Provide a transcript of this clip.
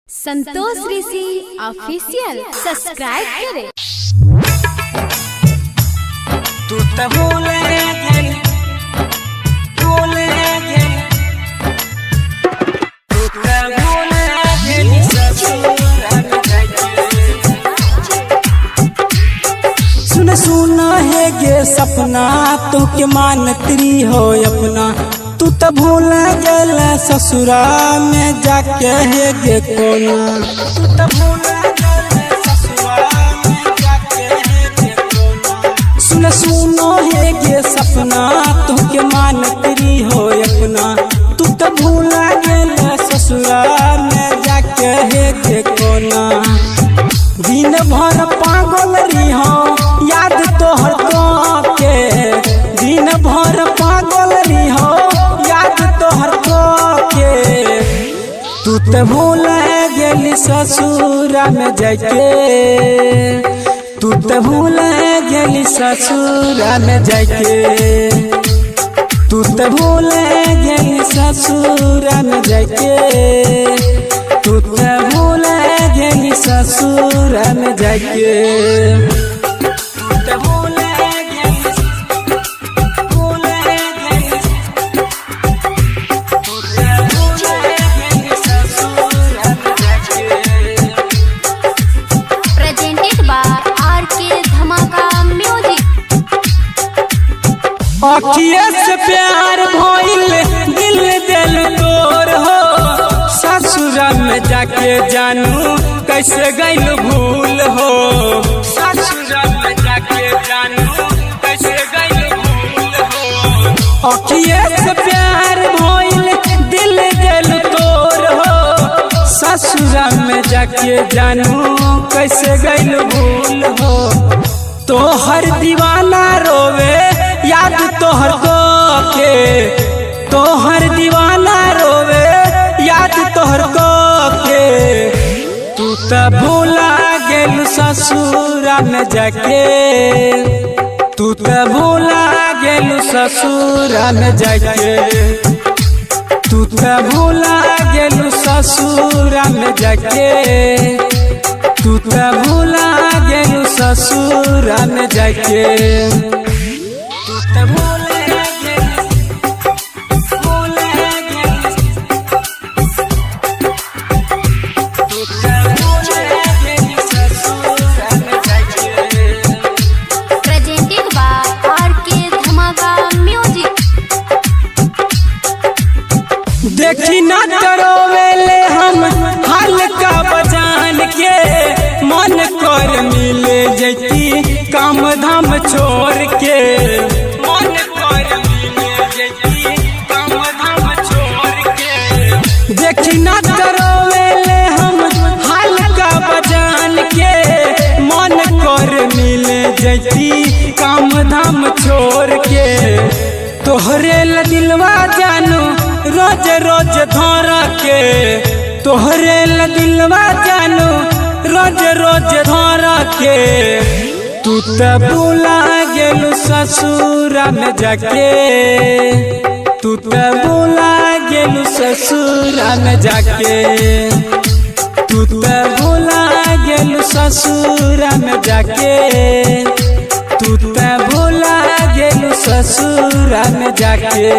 संतोष ऋषि official subscribe करें। तू तो भूल गई, तू तो भूल गई सुन सुना है गे सपना तो के मानती हो अपना। तू तो भूल गल ससुरा में जाके है गे कोना। तू तो भूल गल ससुरा में जाके है गे कोना। सुन सुनो है गे सपना तू के मानती हो अपना। तू तो भूल गल ससुरा में जाके है गे कोना। दिन भर पागल रही हो याद तोहर के, दिन भर पागल रही हो याद तोहर के। तू तो भूल गेली ससुरा में जाके, तू तो भूल गेली ससुरा में जाके। तू तो भूल गेली ससुरा में जाके, तू तो भूल गेली ससुरा में जाके। तू तो भूल गेली, भूल गेली, तू तो भूल गेली ससुरा में जाके। प्रेजेंटेड बाय आरके धमाका म्यूजिक। अखिए से प्यार भइल दिल दिल तोर हो। ससुरा में जाके जानू कैसे गइल भूल हो। ससुरा में जाके जानू कैसे गइल भूल हो। अखिए से प्यार भइल दिल दिल तोर हो। ससुरा में जाके जानू कैसे गइल भूल हो। तोहर दीवाना रोवे याद तोहर के, तोहर दीवाना रोवे याद तोहर के। तू तो भूला गेल ससुरा में जाके, तू तो भूला गेल ससुरा में जाके। तू तो भूला गेल ससुरा में जाके, तू तो भूला गेल ससुरा में जाके। तू तो भूल गेली, भूल गेली, तू तो भूल गेली ससुरा में जाके। प्रेजेंटेड बाय आरके धमाका म्यूजिक। देखी ना डरोवेले हम हल्का बजान के। मन कर मिले जैती काम धाम छोड़ के। मन कर मिले जैती काम धाम छोड़ के। देखी ना डरोवेले हम हल्का बजान के। मन कर मिले जैती काम धाम छोड़ के। तोहरे ल दिलवा जानू रोज रोज धर के। तोहरे ल दिलवा जानू रोज रोज धर के। तू तो भूला गेलू ससुरा में जाके, तू तो भूला गेलू ससुरा में जाके। तू तो भूला गेलू ससुरा में जाके, तू तो भूला गेलू ससुरा में जाके।